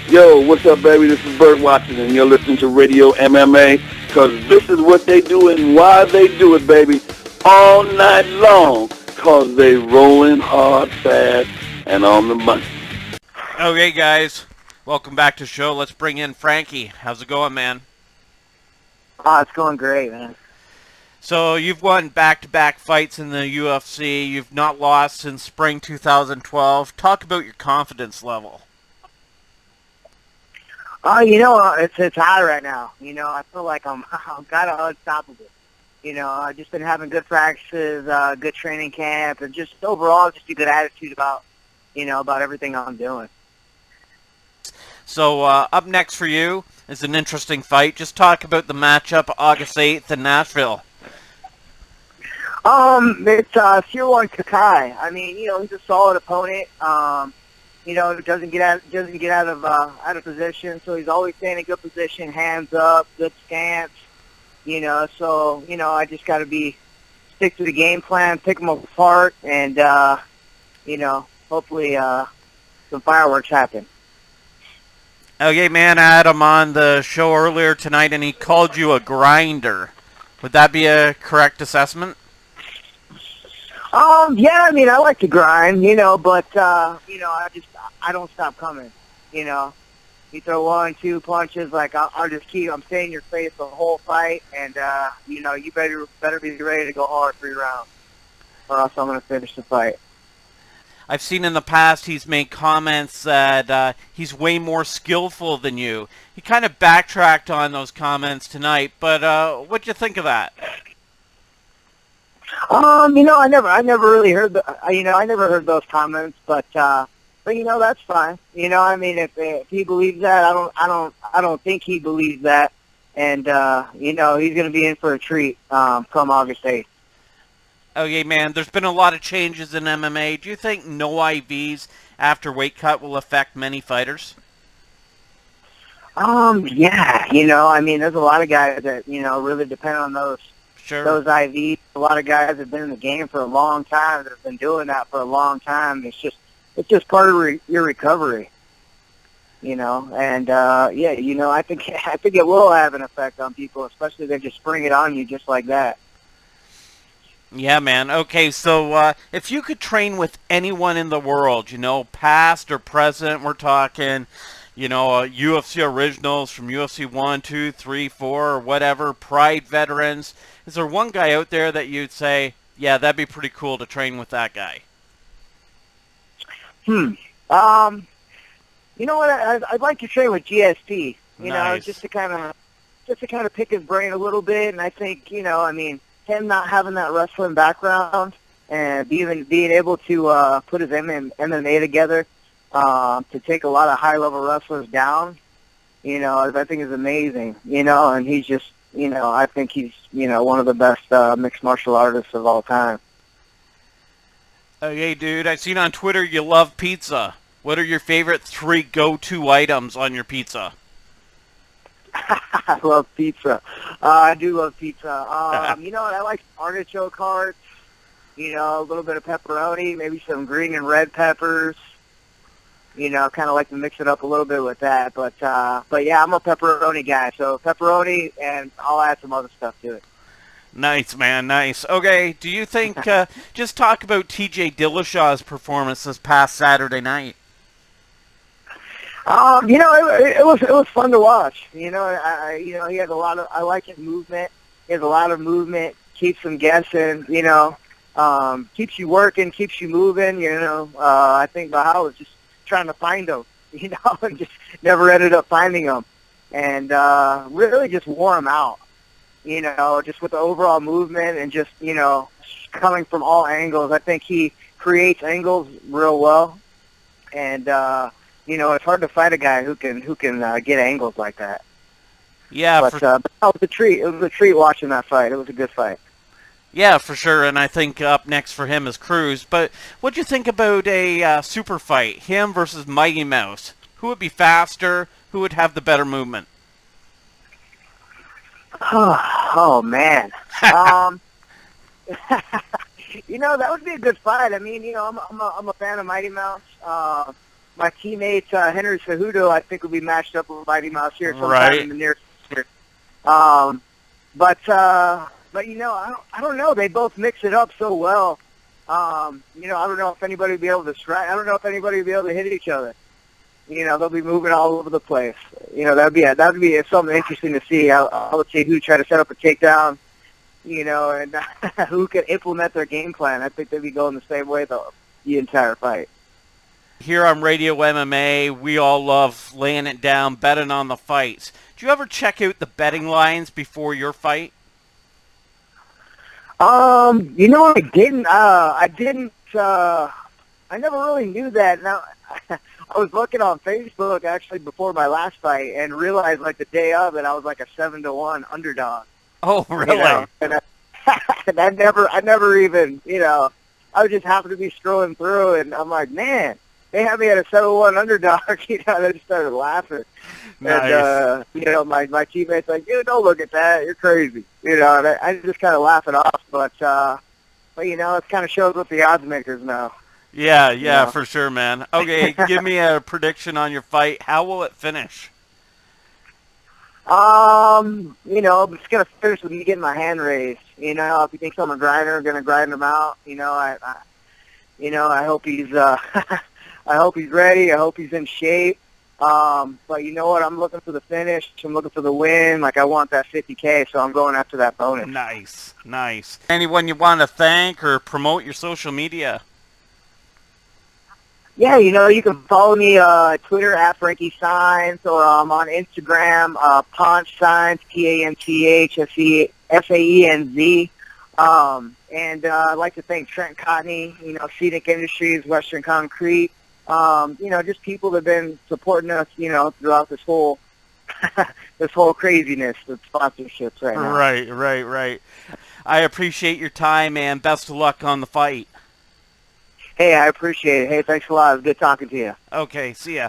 Yo, what's up, baby? This is Bert Watson, and you're listening to Radio MMA, because this is what they do and why they do it, baby, all night long, because they rolling hard, fast, and on the money. Okay, guys, welcome back to the show. Let's bring in Frankie. How's it going, man? It's going great, man. So you've won back-to-back fights in the UFC. You've not lost since spring 2012. Talk about your confidence level. It's high right now. I feel like I'm kind of unstoppable. I've just been having good practices, good training camp, and just overall just a good attitude about everything I'm doing. So up next for you is an interesting fight. Just talk about the matchup August 8th in Nashville. It's Sirwan Kakai. I mean, he's a solid opponent. Doesn't get out of position, so he's always staying in good position, hands up, good stance. So I just got to stick to the game plan, pick him apart, and hopefully some fireworks happen. Okay, man, I had him on the show earlier tonight, and he called you a grinder. Would that be a correct assessment? Yeah, I mean, I like to grind, but I don't stop coming, You throw 1, 2 punches, like, I'm staying in your face the whole fight, and, you better be ready to go hard 3 rounds, or else I'm going to finish the fight. I've seen in the past he's made comments that he's way more skillful than you. He kind of backtracked on those comments tonight, but what'd you think of that? I never really heard I never heard those comments, but that's fine. I mean, if he believes that, I don't think he believes that, and he's going to be in for a treat come August 8th. Okay, man, there's been a lot of changes in MMA. Do you think no IVs after weight cut will affect many fighters? Yeah, I memean, there's a lot of guys that, really depend on those IVs. A lot of guys have been in the game for a long time that have been doing that for a long time. It's just part of your recovery, and I think it will have an effect on people, especially if they just spring it on you just like that. Yeah, man. Okay, so if you could train with anyone in the world, past or present, we're talking, UFC originals from UFC 1, 2, 3, 4, or whatever, Pride veterans. Is there one guy out there that you'd say, yeah, that'd be pretty cool to train with that guy? You know what? I'd like to train with GSP. Nice. Just to kind of pick his brain a little bit, and I think him not having that wrestling background and being able to put his MMA together to take a lot of high-level wrestlers down, I think is amazing, and he's just, I think he's, one of the best mixed martial artists of all time. Okay, dude, I've seen on Twitter you love pizza. What are your favorite 3 go-to items on your pizza? I love pizza. I do love pizza. I like artichoke hearts, a little bit of pepperoni, maybe some green and red peppers. Kind of like to mix it up a little bit with that. But yeah, I'm a pepperoni guy. So pepperoni, and I'll add some other stuff to it. Nice, man, nice. Okay, do you think, just talk about TJ Dillashaw's performance this past Saturday night. It was fun to watch. He has I like his movement. He has a lot of movement, keeps him guessing, keeps you working, keeps you moving, I think Bahal was just trying to find him, and just never ended up finding him. And really just wore him out, just with the overall movement and just, coming from all angles. I think he creates angles real well. And it's hard to fight a guy who can get angles like that. Yeah, but it was a treat. It was a treat watching that fight. It was a good fight. Yeah, for sure. And I think up next for him is Cruz. But what'd you think about a super fight? Him versus Mighty Mouse. Who would be faster? Who would have the better movement? Oh man. That would be a good fight. I mean, I'm a fan of Mighty Mouse. my teammate Henry Cejudo, I think, will be matched up with Mighty Mouse here sometime in the near future. But you know, I don't know. They both mix it up so well. You know, I don't know if anybody will be able to strike. I don't know if anybody will be able to hit each other. You know, they'll be moving all over the place. You know, that'd be something interesting to see. I would say who try to set up a takedown. You know, and who can implement their game plan. I think they'd be going the same way the entire fight. Here on Radio MMA, we all love laying it down, betting on the fights. Do you ever check out the betting lines before your fight? You know, I didn't. I never really knew that. Now, I was looking on Facebook actually before my last fight and realized like the day of that I was like a 7-1 underdog. Oh, really? You know? And I never even, you know, I just happened to be scrolling through and I'm like, man, they had me at a 7-1 underdog. You know, and I just started laughing. Nice. And, you know, my teammates like, dude, don't look at that. You're crazy. You know, and I just kind of laugh it off. But you know, it kind of shows what the odds makers know. Yeah, Yeah. for sure, man. Okay, give me a prediction on your fight. How will it finish? You know, it's gonna finish with me getting my hand raised. You know, if you think I'm a grinder, I'm gonna grind him out. You know, I hope he's, I hope he's ready. I hope he's in shape. But you know what? I'm looking for the finish. I'm looking for the win. Like I want that 50K, so I'm going after that bonus. Nice. Anyone you want to thank or promote your social media? Yeah, you know, you can follow me Twitter at Frankie Saenz, or on Instagram, Ponch Saenz, PANCHSAENZ. And I'd like to thank Trent Cotney, you know, Scenic Industries, Western Concrete, you know, just people that have been supporting us, you know, throughout this whole craziness with sponsorships right now. Right. I appreciate your time, and best of luck on the fight. Hey, I appreciate it. Hey, thanks a lot. It was good talking to you. Okay, see ya.